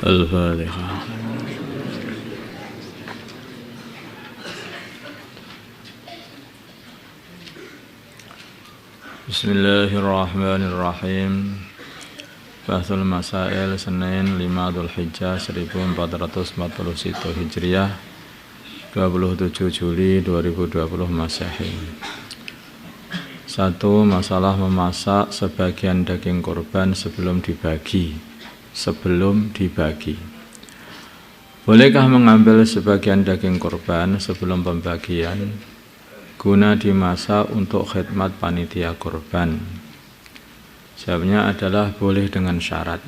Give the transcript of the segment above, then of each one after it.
Al-Fatihah. Bismillahirrahmanirrahim. Bahsul Masail Senin 5 Dzulhijjah 1441 Hijriah 27 Juli 2020 Masehi. 1. Masalah memasak sebagian daging kurban sebelum dibagi. Bolehkah mengambil sebagian daging kurban sebelum pembagian guna dimasak untuk khidmat panitia kurban? Jawabnya adalah boleh dengan syarat.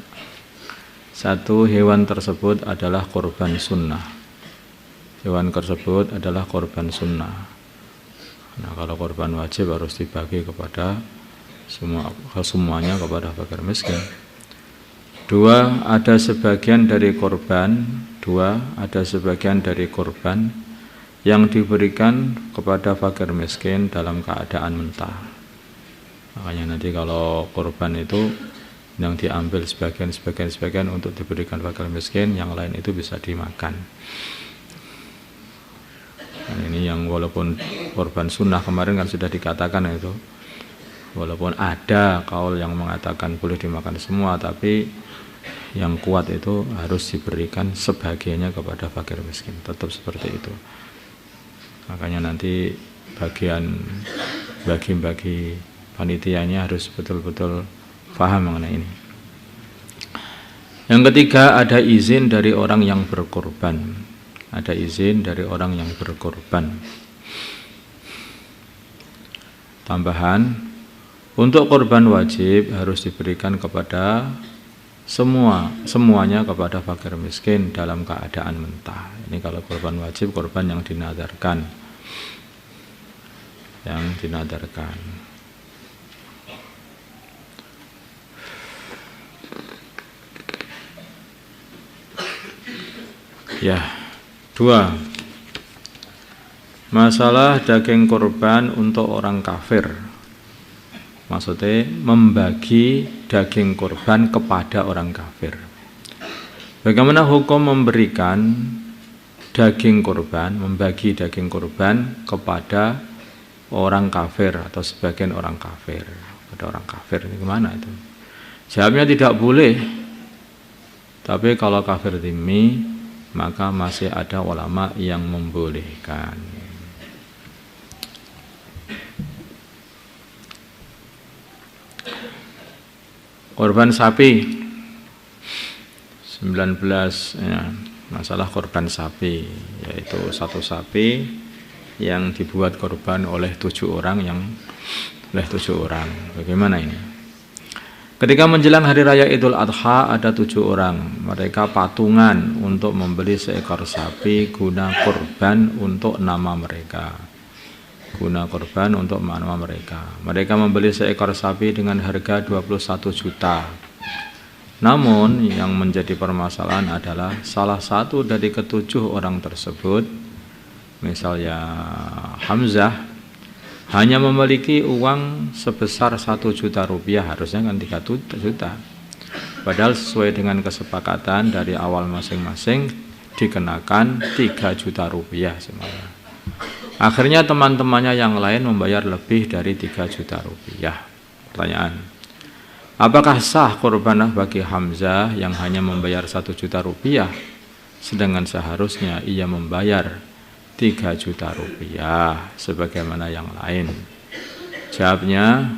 1. Hewan tersebut adalah kurban sunnah. Hewan tersebut adalah kurban sunnah. Nah, kalau kurban wajib harus dibagi kepada semuanya kepada fakir miskin. 2. Ada sebagian dari kurban yang diberikan kepada fakir miskin dalam keadaan mentah. Makanya nanti kalau kurban itu yang diambil sebagian untuk diberikan fakir miskin, yang lain itu bisa dimakan. Nah, ini yang walaupun kurban sunnah kemarin kan sudah dikatakan itu, walaupun ada kaul yang mengatakan boleh dimakan semua, tapi yang kuat itu harus diberikan sebagiannya kepada fakir miskin, tetap seperti itu. Makanya nanti bagian bagi panitianya harus betul-betul paham mengenai ini. Yang ketiga, ada izin dari orang yang berkorban. Tambahan, untuk korban wajib harus diberikan kepada semuanya kepada fakir miskin dalam keadaan mentah. Ini kalau korban wajib, korban yang dinadarkan. Ya. 2. Masalah daging kurban untuk orang kafir. Maksudnya membagi daging kurban kepada orang kafir. Bagaimana hukum memberikan membagi daging kurban kepada orang kafir atau sebagian orang kafir? Pada orang kafir ini gimana itu? Jawabnya tidak boleh. Tapi kalau kafir dhimmi, maka masih ada ulama yang membolehkan. Korban sapi 19 ya, masalah korban sapi, yaitu satu sapi yang dibuat korban oleh 7 orang. Bagaimana ini? Ketika menjelang hari raya Idul Adha, ada 7 orang. Mereka patungan untuk membeli seekor sapi guna korban untuk nama mereka. Mereka membeli seekor sapi dengan harga 21 juta. Namun yang menjadi permasalahan adalah salah satu dari ke-7 orang tersebut, misalnya Hamzah, hanya memiliki uang sebesar 1 juta rupiah, harusnya kan 3 juta. Padahal sesuai dengan kesepakatan dari awal masing-masing dikenakan 3 juta rupiah semuanya. Akhirnya teman-temannya yang lain membayar lebih dari 3 juta rupiah. Pertanyaan, apakah sah kurbanah bagi Hamzah yang hanya membayar 1 juta rupiah, sedangkan seharusnya ia membayar 3 juta rupiah sebagaimana yang lain? Jawabnya,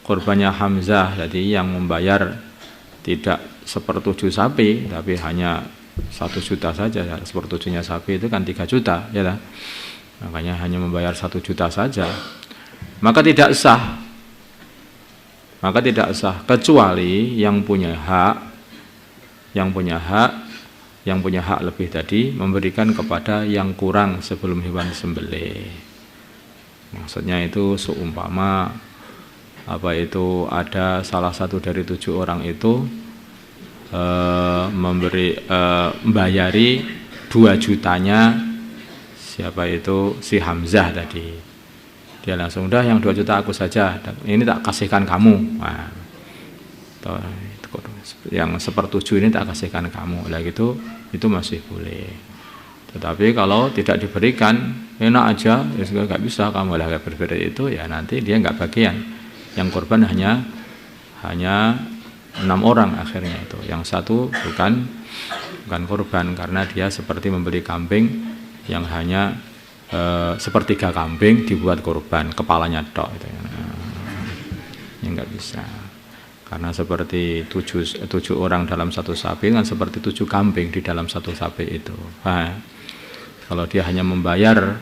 kurbannya Hamzah jadi yang membayar tidak 1/7 sapi, tapi hanya 1 juta saja. 1/7-nya sapi itu kan 3 juta, ya lah. Makanya hanya membayar 1 juta saja. Maka tidak sah kecuali yang punya hak lebih tadi memberikan kepada yang kurang sebelum hewan sembelih. Maksudnya itu seumpama ada salah satu dari 7 orang itu membayari 2 jutanya si Hamzah tadi. Dia langsung, udah yang 2 juta aku saja, ini tak kasihkan kamu. Nah, yang 1/7 ini tak kasihkan kamu, lah gitu itu masih boleh. Tetapi kalau tidak diberikan, enak aja, ya nggak bisa kamu lah berbeda itu, ya nanti dia nggak bagian. Yang korban hanya 6 orang akhirnya itu. Yang satu bukan korban karena dia seperti membeli kambing yang hanya sepertiga kambing dibuat korban, kepalanya tok itu. Ya nggak bisa. Karena seperti 7 orang dalam satu sapi kan seperti 7 kambing di dalam satu sapi itu. Nah, kalau dia hanya membayar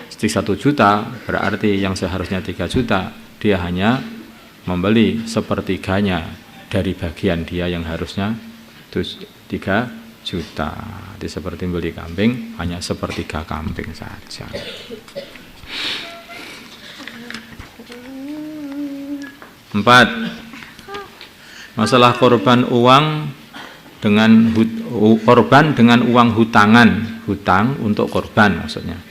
1 juta, berarti yang seharusnya 3 juta, dia hanya membeli sepertiganya dari bagian dia yang harusnya 3 juta. Jadi seperti membeli kambing, hanya sepertiga kambing saja. Empat, masalah korban dengan uang hutangan, hutang untuk korban maksudnya.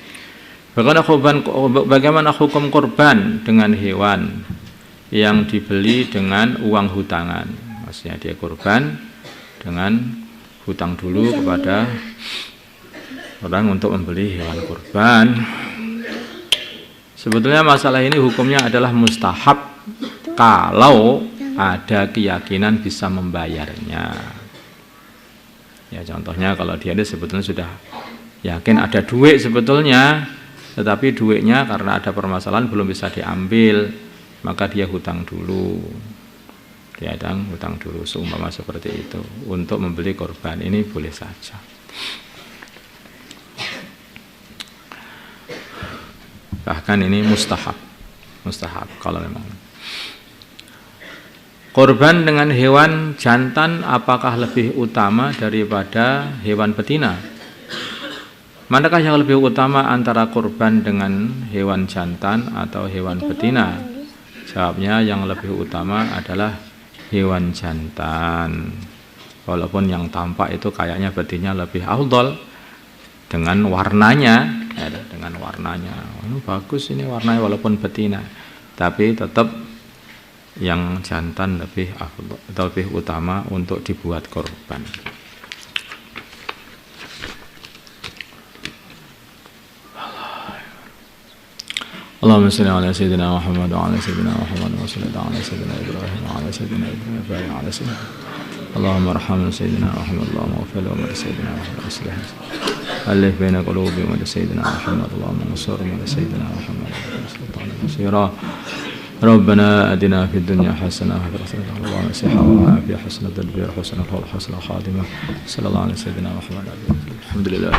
Bagaimana hukum korban dengan hewan yang dibeli dengan uang hutangan? Maksudnya dia korban dengan hutang dulu kepada orang untuk membeli hewan korban. Sebetulnya masalah ini hukumnya adalah mustahab kalau ada keyakinan bisa membayarnya. Ya contohnya kalau dia ini sebetulnya sudah yakin ada duit sebetulnya, tetapi duitnya karena ada permasalahan belum bisa diambil, maka dia hutang dulu. Dia hutang dulu seumpama seperti itu untuk membeli korban, ini boleh saja. Bahkan ini mustahab kalau memang. Korban dengan hewan jantan apakah lebih utama daripada hewan betina? Manakah yang lebih utama antara korban dengan hewan jantan atau hewan betina? Jawabnya yang lebih utama adalah hewan jantan. Walaupun yang tampak itu kayaknya betina lebih afdal dengan warnanya, bagus ini warnanya walaupun betina, tapi tetap yang jantan lebih afdal atau lebih utama untuk dibuat korban. Allahumma shalli ala sayyidina Muhammad wa ala sayyidina Muhammad wa salli ala sayyidina Ibrahim wa ala sayyidina Ibrahim wa ala sayyidina Allahumma arhamna sayyidina Muhammad Allahumma ighfir lahu wa sayyidina Muhammad aslih alif baina qulubihim wa sayyidina Muhammad Allahumma nasirhum wa sayyidina Muhammad sultanan nasira ربنا أدنا في الدنيا حسنة وفي الآخرة حسنة وقنا عذاب وعافية حسنة الدبير حسنة الخلق حسنة خاتمة صلى الله على سيدنا محمد الحمد لله.